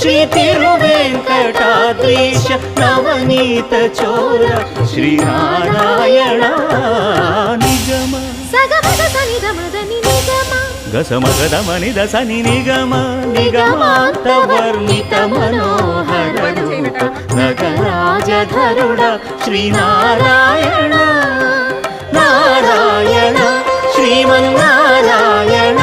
ಶ್ರೀ ತಿರುವೆಂಕಟಾದ್ರೀಶ ನವನೀತ ಚೋರ ಶ್ರೀನಾರಾಯಣ ನಿಗಮ ಗಸಮಗದ ಮನಿದ ಸನಿ ನಿಗಮ ನಿಗಮಾಂತ ವರ್ಣಿತ ಮನೋಹರ ನಗರಾಜಧರುಡ ಶ್ರೀನಾರಾಯಣ ನಾರಾಯಣ ಶ್ರೀಮನ್ನಾರಾಯಣ